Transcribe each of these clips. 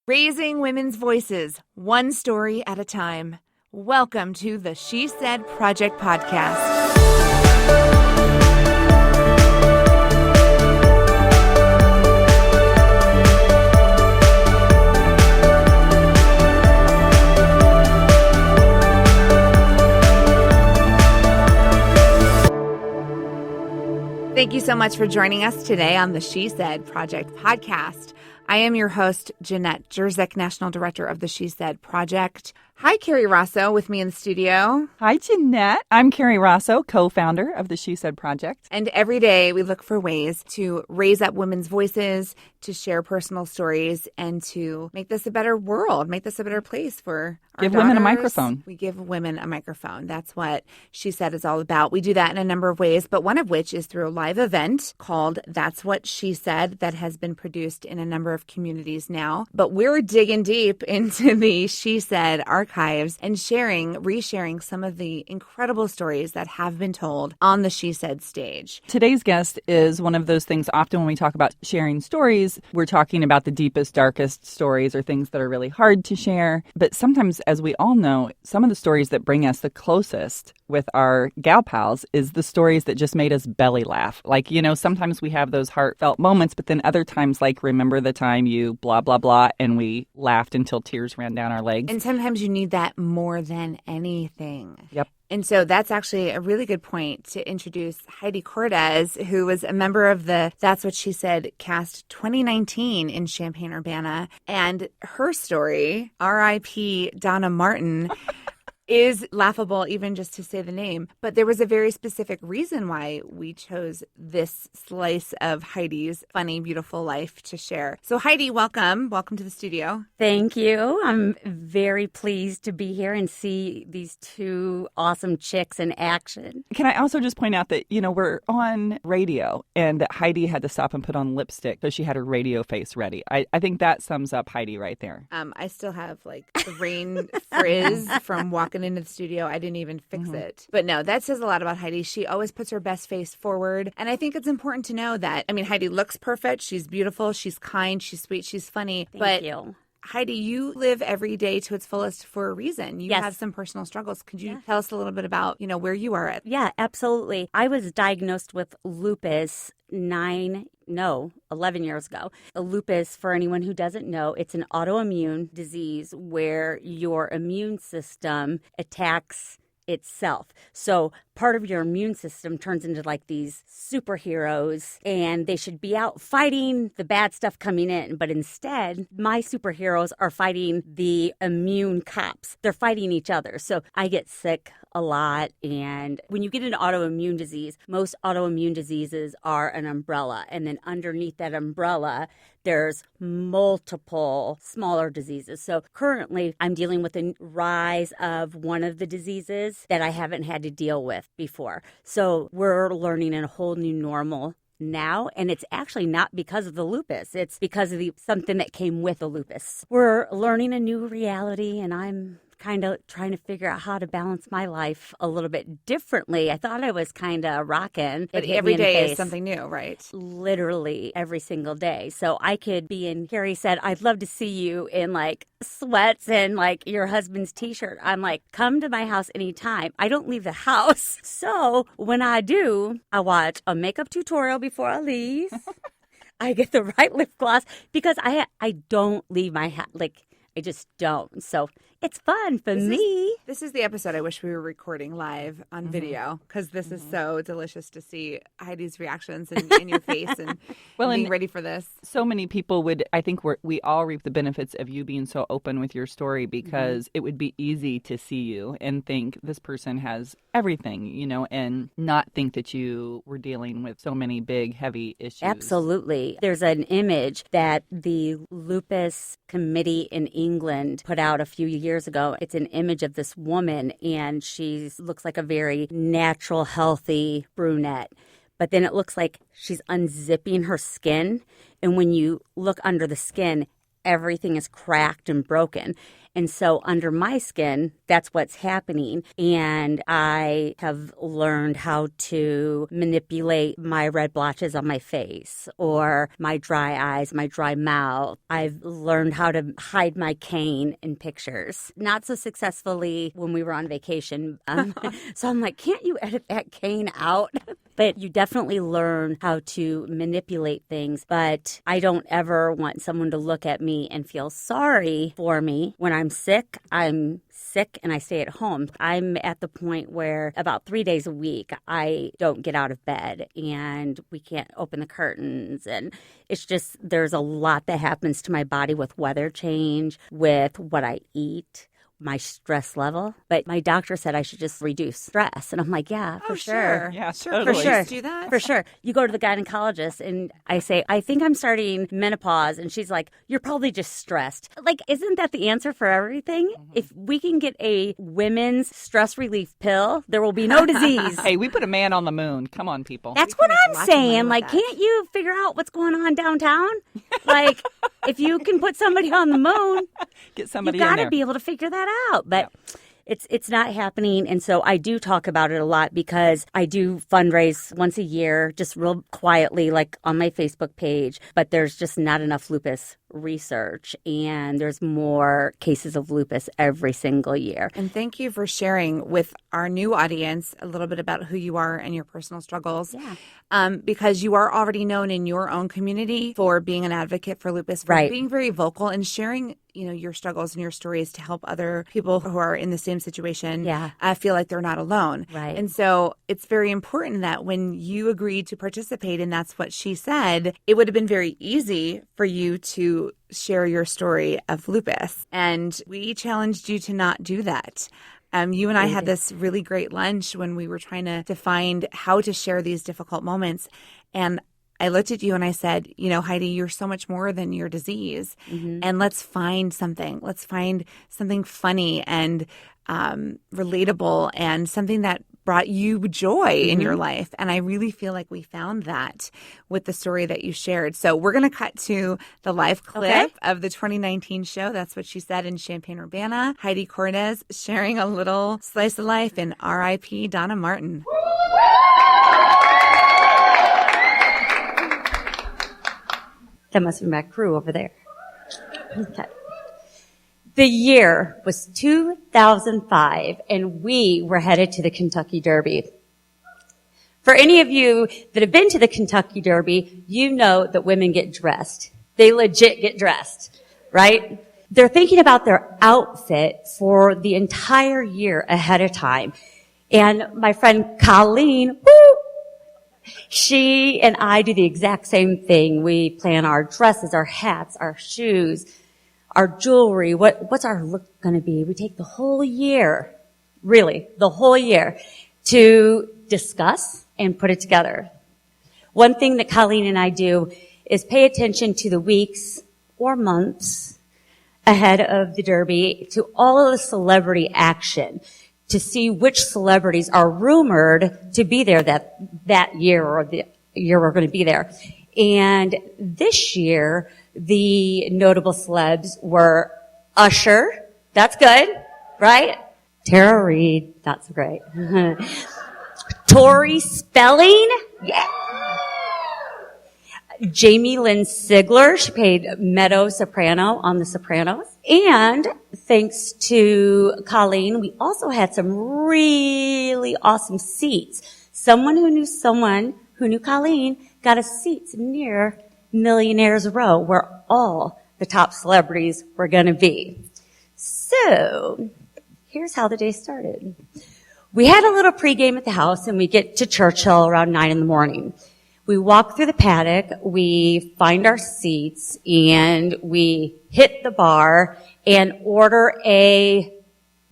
Raising women's voices, one story at a time. Welcome to the She Said Project podcast. Thank you so much for joining us today on the She Said Project podcast. I am your host, Jeanette Jerzyk, National Director of the She Said Project. Hi, Carrie Rosso, with me in the studio. Hi, Jeanette. I'm Carrie Rosso, co-founder of the She Said Project. And every day we look for ways to raise up women's voices, to share personal stories, and to make this a better world, make this a better place for our Give daughters. women a microphone. We give women a microphone. That's what She Said is all about. We do that in a number of ways, but one of which is through a live event called That's What She Said that has been produced in a number of communities now. But we're digging deep into the She Said archives and resharing some of the incredible stories that have been told on the She Said stage. Today's guest is one of those things. Often when we talk about sharing stories, we're talking about the deepest, darkest stories or things that are really hard to share. But sometimes, as we all know, some of the stories that bring us the closest with our gal pals is the stories that just made us belly laugh. Like, you know, sometimes we have those heartfelt moments, but then other times, like, remember the time you blah, blah, blah, and we laughed until tears ran down our legs. And sometimes you need that more than anything. Yep. And so that's actually a really good point to introduce Heidi Cordes, who was a member of the That's What She Said cast 2019 in Champaign-Urbana. And her story, RIP Donna Martin, is laughable even just to say the name. But there was a very specific reason why we chose this slice of Heidi's funny, beautiful life to share. So Heidi, welcome. Welcome to the studio. Thank you. I'm very pleased to be here and see these two awesome chicks in action. Can I also just point out that, you know, we're on radio and that Heidi had to stop and put on lipstick so she had her radio face ready. I think that sums up Heidi right there. I still have like the rain frizz from walking into the studio. I didn't even fix it. But no, that says a lot about Heidi. She always puts her best face forward. And I think it's important to know that, I mean, Heidi looks perfect. She's beautiful. She's kind. She's sweet. She's funny. Thank you. Heidi, you live every day to its fullest for a reason. You Yes. have some personal struggles. Could you tell us a little bit about, you know, where you are at? Yeah, absolutely. I was diagnosed with lupus 11 years ago. Lupus, for anyone who doesn't know, it's an autoimmune disease where your immune system attacks itself. So part of your immune system turns into like these superheroes and they should be out fighting the bad stuff coming in. But instead, my superheroes are fighting the immune cops. They're fighting each other. So I get sick a lot. And when you get an autoimmune disease, most autoimmune diseases are an umbrella. And then underneath that umbrella, there's multiple smaller diseases. So currently, I'm dealing with a rise of one of the diseases that I haven't had to deal with before. So we're learning a whole new normal now, and it's actually not because of the lupus. It's because of something that came with the lupus. We're learning a new reality, and I'm kind of trying to figure out how to balance my life a little bit differently. I thought I was kind of rocking. But every day is something new, right? Literally every single day. So I could be in, Carrie said, I'd love to see you in like sweats and like your husband's t-shirt. I'm like, come to my house anytime. I don't leave the house. So when I do, I watch a makeup tutorial before I leave. I get the right lip gloss because I don't leave my house. Like, I just don't. So it's fun for me. This is the episode I wish we were recording live on video because this is so delicious to see Heidi's reactions in your face and being ready for this. So many people would, I think we all reap the benefits of you being so open with your story because it would be easy to see you and think this person has everything, you know, and not think that you were dealing with so many big, heavy issues. Absolutely. There's an image that the Lupus Committee in England put out a few years ago. It's an image of this woman, and she looks like a very natural, healthy brunette. But then it looks like she's unzipping her skin. And when you look under the skin, everything is cracked and broken. And so under my skin, that's what's happening. And I have learned how to manipulate my red blotches on my face or my dry eyes, my dry mouth. I've learned how to hide my cane in pictures. Not so successfully when we were on vacation. So I'm like, can't you edit that cane out? But you definitely learn how to manipulate things. But I don't ever want someone to look at me and feel sorry for me. When I'm sick and I stay at home. I'm at the point where about 3 days a week, I don't get out of bed and we can't open the curtains. And it's just, there's a lot that happens to my body with weather change, with what I eat, my stress level. But my doctor said I should just reduce stress. And I'm like, yeah, for sure. Yeah, Totally. For sure. Do that? For sure. You go to the gynecologist and I say, I think I'm starting menopause. And she's like, you're probably just stressed. Like, isn't that the answer for everything? Mm-hmm. If we can get a women's stress relief pill, there will be no disease. Hey, we put a man on the moon. Come on, people. That's what I'm saying. Like, can't you figure out what's going on downtown? Like, if you can put somebody on the moon, get somebody you got in there. to be able to figure that out. But it's not happening. And so I do talk about it a lot because I do fundraise once a year, just real quietly, like on my Facebook page. But there's just not enough lupus research, and there's more cases of lupus every single year. And thank you for sharing with our new audience a little bit about who you are and your personal struggles. Yeah. Because you are already known in your own community for being an advocate for lupus, for being very vocal and sharing, your struggles and your stories to help other people who are in the same situation feel like they're not alone. Right. And so it's very important that when you agreed to participate, and that's what she said, it would have been very easy for you to share your story of lupus. And we challenged you to not do that. You and I had this really great lunch when we were trying to find how to share these difficult moments. And I looked at you and I said, Heidi, you're so much more than your disease. Mm-hmm. And let's find something. Let's find something funny and relatable and something that brought you joy in your life. And I really feel like we found that with the story that you shared. So we're going to cut to the live clip of the 2019 show. That's what she said in Champaign-Urbana. Heidi Cordes sharing a little slice of life in RIP Donna Martin. That must be my crew over there. Okay. The year was 2005, and we were headed to the Kentucky Derby. For any of you that have been to the Kentucky Derby, you know that women get dressed. They legit get dressed, right? They're thinking about their outfit for the entire year ahead of time. And my friend Colleen, she and I do the exact same thing. We plan our dresses, our hats, our shoes, our jewelry. What's our look going to be? We take the whole year, really, the whole year to discuss and put it together. One thing that Colleen and I do is pay attention to the weeks or months ahead of the Derby, to all of the celebrity action, to see which celebrities are rumored to be there that year or the year we're going to be there. And this year, the notable celebs were Usher. That's good, right? Tara Reid. Not so great. Tori Spelling. Yeah. Jamie Lynn Sigler. She played Meadow Soprano on The Sopranos. And thanks to Colleen, we also had some really awesome seats. Someone who knew Colleen got us seats near Millionaires Row, where all the top celebrities were going to be. So, here's how the day started. We had a little pregame at the house, and we get to Churchill around 9 in the morning. We walk through the paddock, we find our seats, and we hit the bar and order a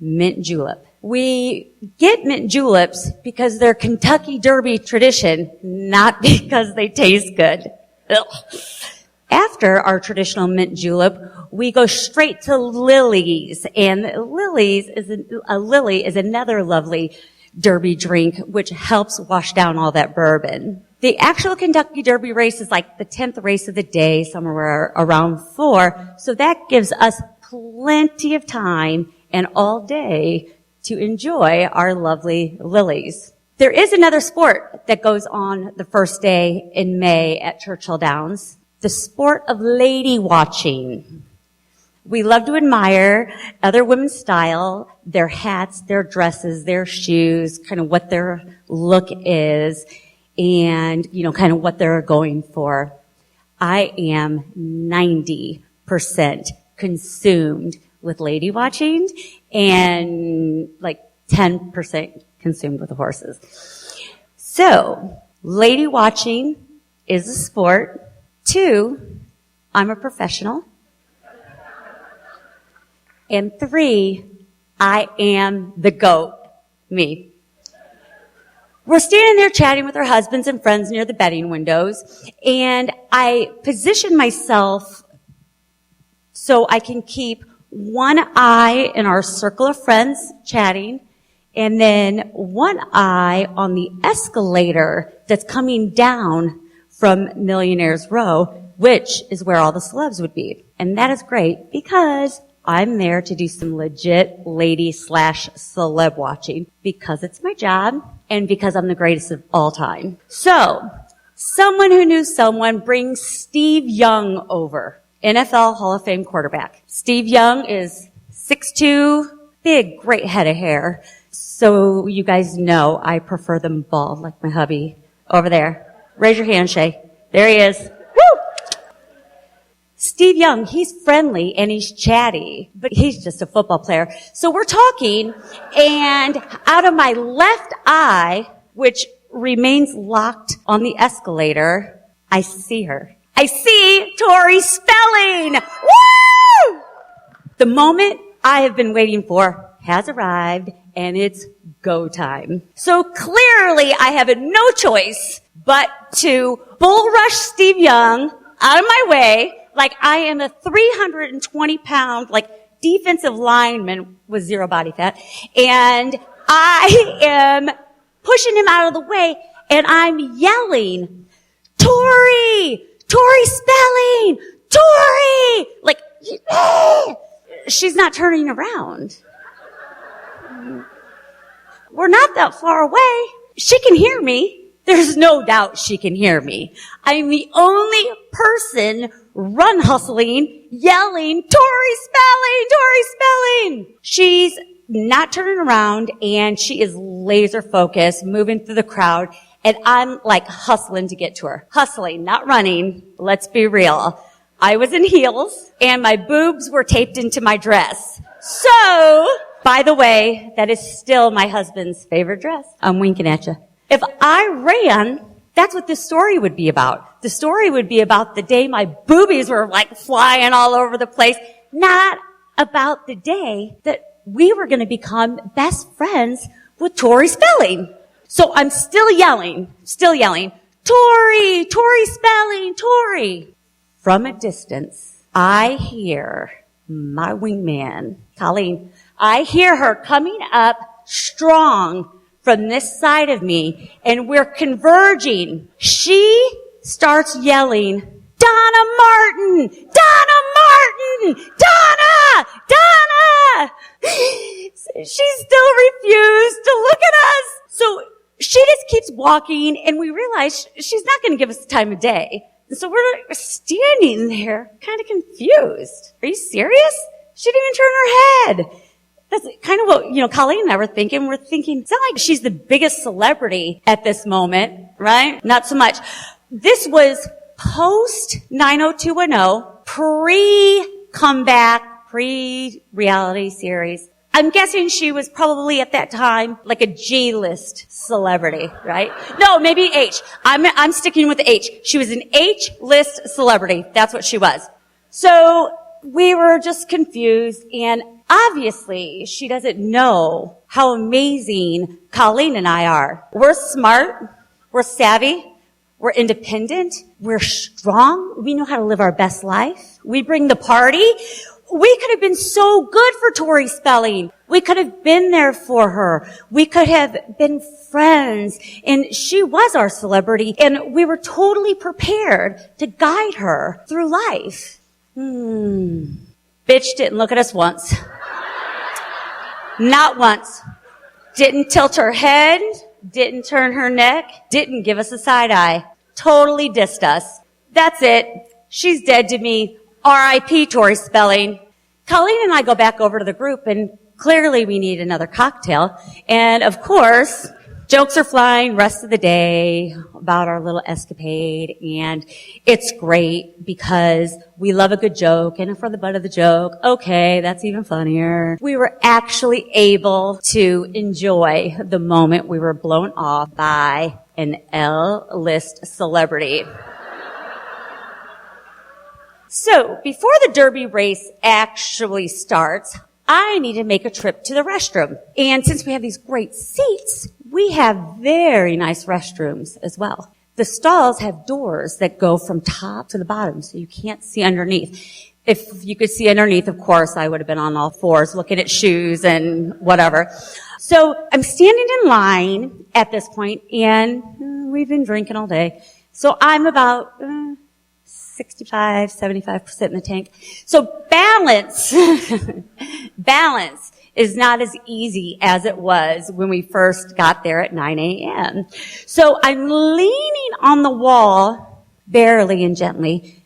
mint julep. We get mint juleps because they're Kentucky Derby tradition, not because they taste good. Ugh. After our traditional mint julep, we go straight to Lily's, and a lily is another lovely Derby drink which helps wash down all that bourbon. The actual Kentucky Derby race is like the 10th race of the day, somewhere around 4. So that gives us plenty of time and all day to enjoy our lovely lilies. There is another sport that goes on the first day in May at Churchill Downs, the sport of lady watching. We love to admire other women's style, their hats, their dresses, their shoes, kind of what their look is, and, kind of what they're going for. I am 90% consumed with lady watching and like 10% consumed with the horses. So, lady watching is a sport. 2, I'm a professional. And 3, I am the GOAT, me. We're standing there chatting with our husbands and friends near the betting windows, and I position myself so I can keep one eye in our circle of friends chatting, and then one eye on the escalator that's coming down from Millionaire's Row, which is where all the celebs would be. And that is great because I'm there to do some legit lady/celeb watching because it's my job and because I'm the greatest of all time. So, someone who knew someone brings Steve Young over, NFL Hall of Fame quarterback. Steve Young is 6'2", big, great head of hair. So you guys know I prefer them bald like my hubby over there. Raise your hand, Shay. There he is. Woo! Steve Young, he's friendly and he's chatty, but he's just a football player. So we're talking, and out of my left eye, which remains locked on the escalator, I see her. I see Tori Spelling! Woo! The moment I have been waiting for has arrived, and it's go time. So clearly I have no choice but to bull rush Steve Young out of my way like I am a 320-pound, defensive lineman with 0 body fat. And I am pushing him out of the way, and I'm yelling, Tori! Tori Spelling! Tori! She's not turning around. We're not that far away. She can hear me. There's no doubt she can hear me. I'm the only person run hustling, yelling, Tori Spelling! Tori Spelling! She's not turning around, and she is laser focused, moving through the crowd, and I'm hustling to get to her. Hustling, not running. Let's be real. I was in heels, and my boobs were taped into my dress. So, by the way, that is still my husband's favorite dress. I'm winking at you. If I ran, that's what this story would be about. The story would be about the day my boobies were flying all over the place, not about the day that we were going to become best friends with Tori Spelling. So I'm still yelling, Tori, Tori Spelling, Tori. From a distance, I hear my wingman, Colleen. I hear her coming up strong from this side of me, and we're converging. She starts yelling, Donna Martin! Donna Martin! Donna! Donna! She still refused to look at us. So she just keeps walking, and we realize she's not going to give us the time of day. And so we're standing there, kind of confused. Are you serious? She didn't even turn her head. That's kind of what, Colleen and I were thinking. We're thinking, it's not like she's the biggest celebrity at this moment, right? Not so much. This was post 90210, pre-comeback, pre-reality series. I'm guessing she was probably at that time a G-list celebrity, right? No, maybe H. I'm sticking with H. She was an H-list celebrity. That's what she was. So we were just confused, and obviously she doesn't know how amazing Colleen and I are. We're smart. We're savvy. We're independent. We're strong. We know how to live our best life. We bring the party. We could have been so good for Tori Spelling. We could have been there for her. We could have been friends. And she was our celebrity. And we were totally prepared to guide her through life. Bitch didn't look at us once. Not once. Didn't tilt her head. Didn't turn her neck. Didn't give us a side eye. Totally dissed us. That's it. She's dead to me. R.I.P. Tori Spelling. Colleen and I go back over to the group, and clearly we need another cocktail. And of course, jokes are flying rest of the day about our little escapade. And it's great because we love a good joke. And for the butt of the joke, okay, that's even funnier. We were actually able to enjoy the moment we were blown off by an L-list celebrity. So, before the Derby race actually starts, I need to make a trip to the restroom. And since we have these great seats, we have very nice restrooms as well. The stalls have doors that go from top to the bottom, so you can't see underneath. If you could see underneath, of course, I would have been on all fours looking at shoes and whatever. So, I'm standing in line at this point, and we've been drinking all day. So, I'm about 65, 75% in the tank. So balance, balance is not as easy as it was when we first got there at 9 a.m. So I'm leaning on the wall, barely and gently,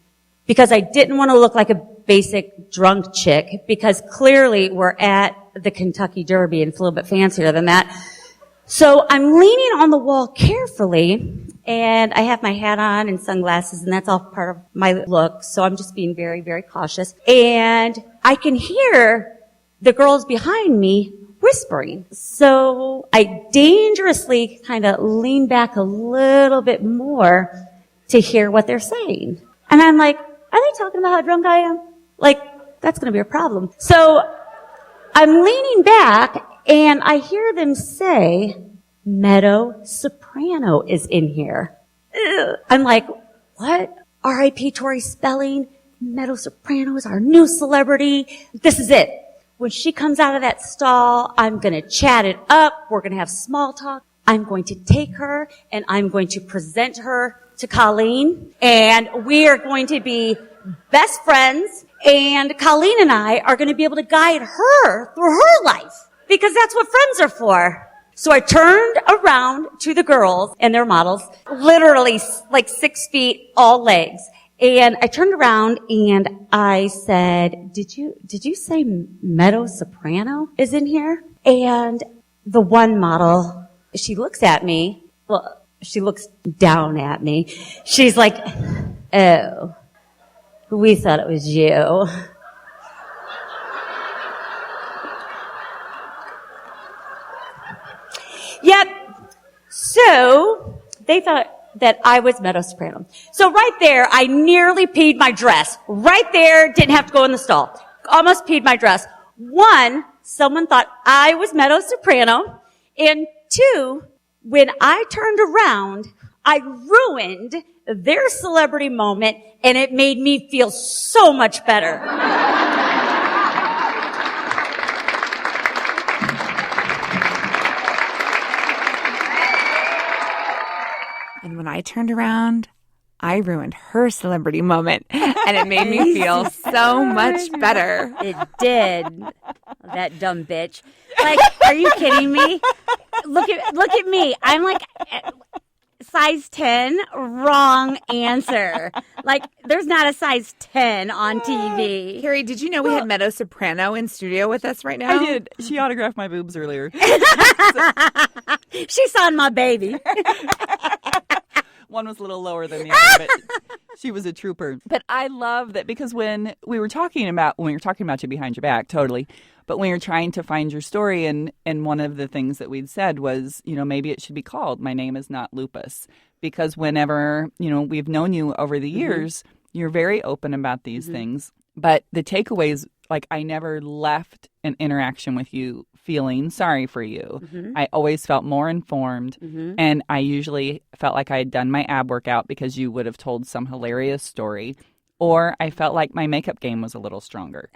because I didn't want to look like a basic drunk chick, because clearly we're at the Kentucky Derby and it's a little bit fancier than that. So I'm leaning on the wall carefully, and I have my hat on and sunglasses, and that's all part of my look. So I'm just being very, very cautious. And I can hear the girls behind me whispering. So I dangerously kind of lean back a little bit more to hear what they're saying. And I'm like, are they talking about how drunk I am? Like, that's going to be a problem. So I'm leaning back, and I hear them say, Meadow Soprano is in here. Ugh. I'm like, what? R.I.P. Tori Spelling. Meadow Soprano is our new celebrity. This is it. When she comes out of that stall, I'm going to chat it up. We're going to have small talk. I'm going to take her, and I'm going to present her to Colleen. And we are going to be best friends. And Colleen and I are going to be able to guide her through her life. Because that's what friends are for. So I turned around to the girls and their models, literally like 6 feet, all legs. And I turned around and I said, did you say Meadow Soprano is in here? And the one model, she looks at me. Well, she looks down at me. She's like, oh, we thought it was you. Yep. So they thought that I was Meadow Soprano. So right there, I nearly peed my dress. Right there, didn't have to go in the stall. Almost peed my dress. One, someone thought I was Meadow Soprano. And two, when I turned around, I ruined their celebrity moment, and it made me feel so much better. And when I turned around, I ruined her celebrity moment, and it made me feel so much better. It did. That dumb bitch. Like, are you kidding me? Look at me. I'm like size 10, wrong answer. Like, there's not a size 10 on TV. Carrie, did you know we had Meadow Soprano in studio with us right now? I did. She autographed my boobs earlier. She saw my baby. One was a little lower than the other, but she was a trooper. But I love that, because when we were talking about you behind your back, totally. But when you're trying to find your story, and one of the things that we'd said was, maybe it should be called My Name Is Not Lupus. Because whenever, we've known you over the years, you're very open about these things. But the takeaways, like, I never left an interaction with you feeling sorry for you. I always felt more informed, and I usually felt like I had done my ab workout because you would have told some hilarious story. or I felt like my makeup game was a little stronger.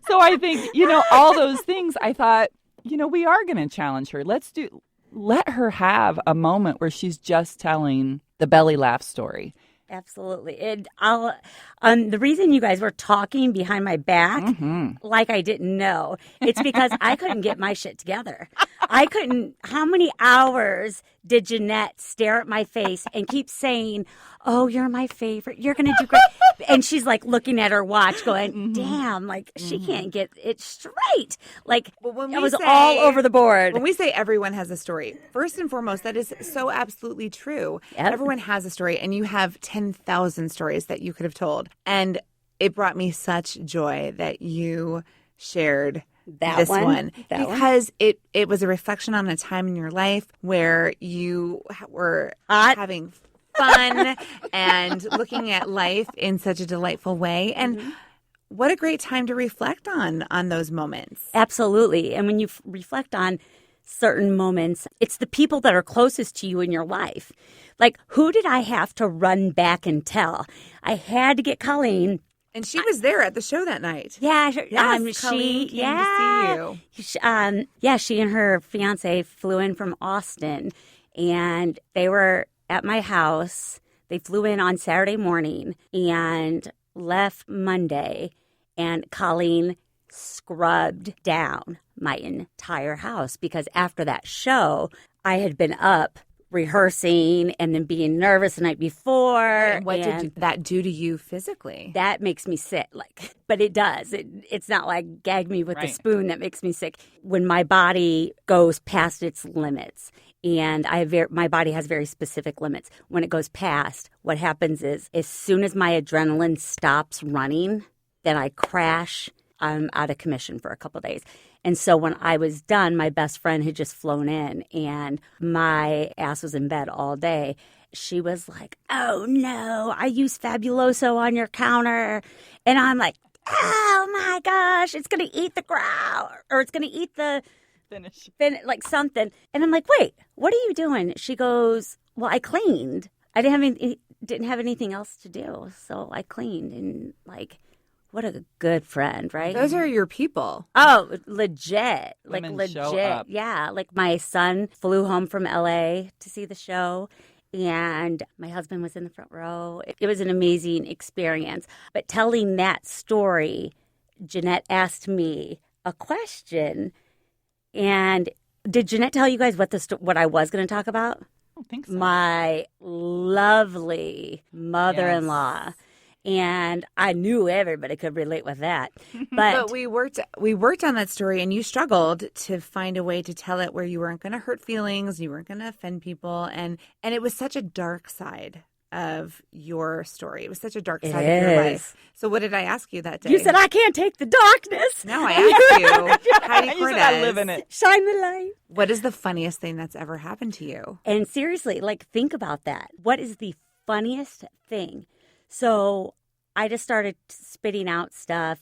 So I think, all those things, I thought, we are going to challenge her. Let her have a moment where she's just telling the belly laugh story. Absolutely. The reason you guys were talking behind my back, like I didn't know, it's because I couldn't get my shit together. How many hours did Jeanette stare at my face and keep saying, oh, you're my favorite, you're going to do great. And she's like looking at her watch going, damn, like she can't get it straight. Like it was all over the board. When we say everyone has a story, first and foremost, that is so absolutely true. Yep. Everyone has a story, and you have 10,000 stories that you could have told. And it brought me such joy that you shared this one because it was a reflection on a time in your life where you were having fun and looking at life in such a delightful way. And what a great time to reflect on those moments. Absolutely. And when you reflect on certain moments, it's the people that are closest to you in your life. Like, who did I have to run back and tell? I had to get Colleen. And she was there at the show that night. Yeah, Colleen came to see you. She and her fiance flew in from Austin, and they were at my house. They flew in on Saturday morning and left Monday, and Colleen scrubbed down my entire house because after that show, I had been up rehearsing and then being nervous the night before. And what did that do to you physically? That makes me sick. But it does. It's not like gag me with the spoon that makes me sick. When my body goes past its limits, and my body has very specific limits. When it goes past, what happens is as soon as my adrenaline stops running, then I crash. I'm out of commission for a couple of days. And so when I was done, my best friend had just flown in and my ass was in bed all day. She was like, oh no, I used Fabuloso on your counter. And I'm like, oh my gosh, it's going to eat the ground, or it's going to eat the finish, like something. And I'm like, wait, what are you doing? She goes, well, I cleaned. I didn't have anything else to do. So I cleaned, and like, what a good friend, right? Those are your people. Oh, legit. Women like, show legit. up. Yeah. Like, my son flew home from LA to see the show, and my husband was in the front row. It was an amazing experience. But telling that story, Jeanette asked me a question. And did Jeanette tell you guys what I was going to talk about? I don't think so. My lovely mother-in-law. Yes. And I knew everybody could relate with that. But we worked on that story, and you struggled to find a way to tell it where you weren't going to hurt feelings, you weren't going to offend people, and it was such a dark side of your story. It was such a dark side of your life. So what did I ask you that day? You said, I can't take the darkness. No, I asked you. Heidi Cordes. You said I live in it. Shine the light. What is the funniest thing that's ever happened to you? And seriously, like, think about that. What is the funniest thing? So I just started spitting out stuff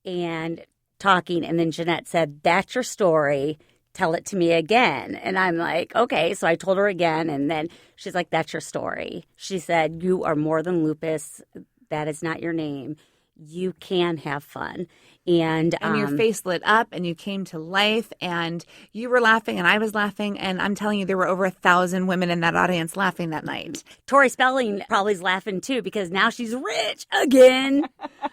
and talking. And then Jeanette said, that's your story. Tell it to me again. And I'm like, okay. So I told her again. And then she's like, that's your story. She said, you are more than lupus. That is not your name. You can have fun. And your face lit up and you came to life and you were laughing and I was laughing. And I'm telling you, there were over 1,000 women in that audience laughing that night. Tori Spelling probably is laughing too because now she's rich again.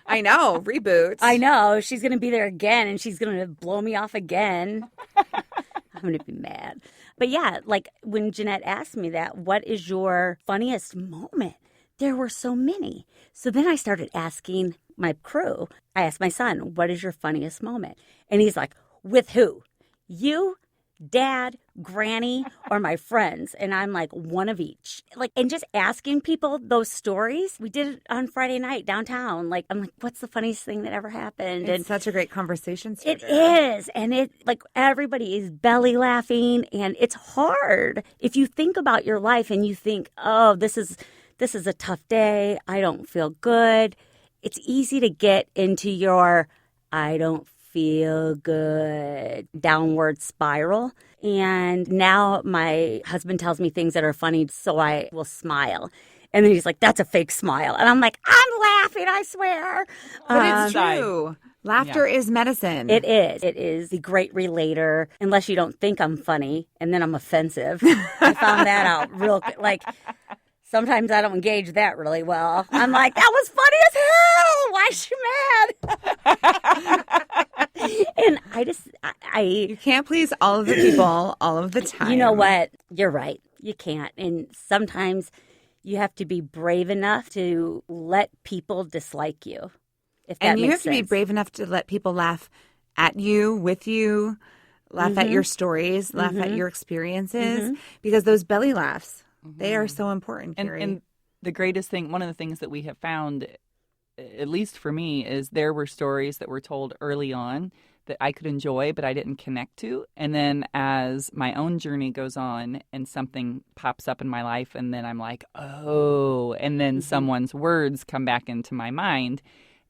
I know. Reboot. I know. She's going to be there again and she's going to blow me off again. I'm going to be mad. But yeah, like when Jeanette asked me that, what is your funniest moment? There were so many. So then I started asking my crew. I asked my son, what is your funniest moment? And he's like, with who? You, Dad, Granny, or my friends? And I'm like, one of each. Like, and just asking people those stories. We did it on Friday night downtown. Like, I'm like, what's the funniest thing that ever happened? It's such a great conversation starter. It is. And it, like, everybody is belly laughing. And it's hard. If you think about your life and you think, oh, this is a tough day. I don't feel good. It's easy to get into your I don't feel good downward spiral. And now my husband tells me things that are funny, so I will smile. And then he's like, that's a fake smile. And I'm like, I'm laughing, I swear. But it's true. Laughter is medicine. It is. It is the great relator, unless you don't think I'm funny, and then I'm offensive. I found that out real quick. Like, sometimes I don't engage that really well. I'm like, that was funny as hell. Why is she mad? And You can't please all of the people all of the time. You know what? You're right. You can't. And sometimes you have to be brave enough to let people dislike you. If that And you makes have to be sense. brave enough to let people laugh at you, with you, laugh at your stories, laugh at your experiences, because those belly laughs, they are so important, Carrie. And the greatest thing, one of the things that we have found, at least for me, is there were stories that were told early on that I could enjoy, but I didn't connect to. And then as my own journey goes on and something pops up in my life, and then I'm like, oh, and then someone's words come back into my mind.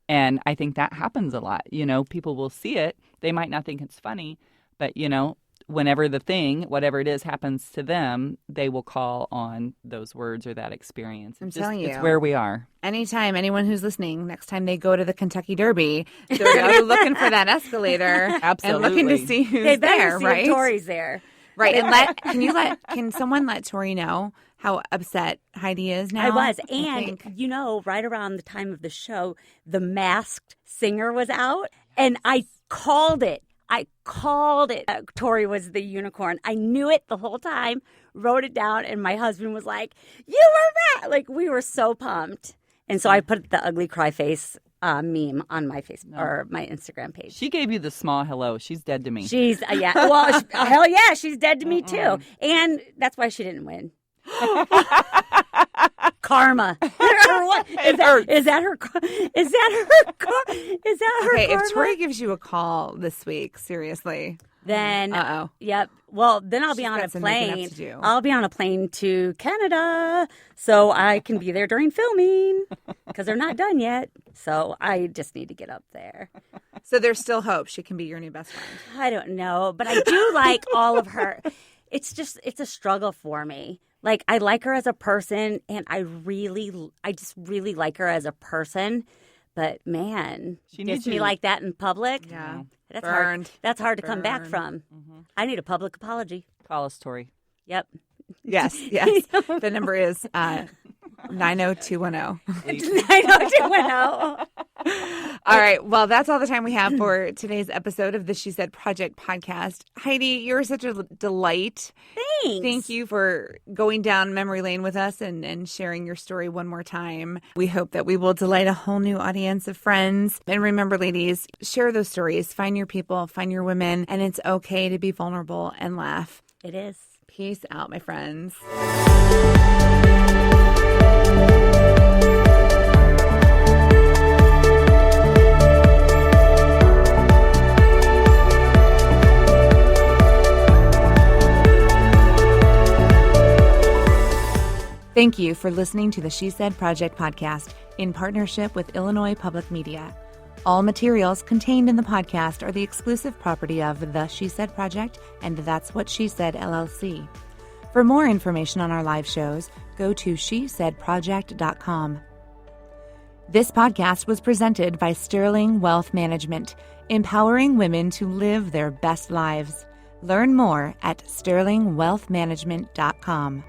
And I think that happens a lot. You know, people will see it. They might not think it's funny, but, you know, whenever the thing, whatever it is, happens to them, they will call on those words or that experience. I'm telling you. It's where we are. Anytime, anyone who's listening, next time they go to the Kentucky Derby, they're going to be looking for that escalator. Absolutely. And looking to see who's They better there, see right? if Tori's there. Right. And can someone let Tori know how upset Heidi is now? I was. And, you know, right around the time of the show, The Masked Singer was out. And I called it. Tori was the unicorn. I knew it the whole time, wrote it down, and my husband was like, you were right. Like, we were so pumped. And so I put the ugly cry face meme on my Facebook or my Instagram page. She gave you the small hello. She's dead to me. She's, yeah. Well, hell yeah, she's dead to me too. And that's why she didn't win. Karma. Or what? Is that her? Okay, karma? if Tori gives you a call this week, seriously. Then, Uh-oh. Yep. Well, then I'll be She's on got a some making up plane. to do. I'll be on a plane to Canada, so I can be there during filming because they're not done yet. So I just need to get up there. So there's still hope she can be your new best friend. I don't know, but I do like all of her. It's a struggle for me. Like, I like her as a person, and I just really like her as a person. But man, She gets needs me you. like that in public. Yeah. That's Burned. hard. That's hard to come back Burned. from. I need a public apology. Call us, Tori. Yep. Yes. The number is 90210. 90210. All right. Well, that's all the time we have for today's episode of the She Said Project podcast. Heidi, you're such a delight. Thanks. Thank you for going down memory lane with us and sharing your story one more time. We hope that we will delight a whole new audience of friends. And remember, ladies, share those stories. Find your people, find your women, and it's okay to be vulnerable and laugh. It is. Peace out, my friends. Thank you for listening to the She Said Project podcast in partnership with Illinois Public Media. All materials contained in the podcast are the exclusive property of the She Said Project and That's What She Said LLC. For more information on our live shows, go to shesaidproject.com. This podcast was presented by Sterling Wealth Management, empowering women to live their best lives. Learn more at sterlingwealthmanagement.com.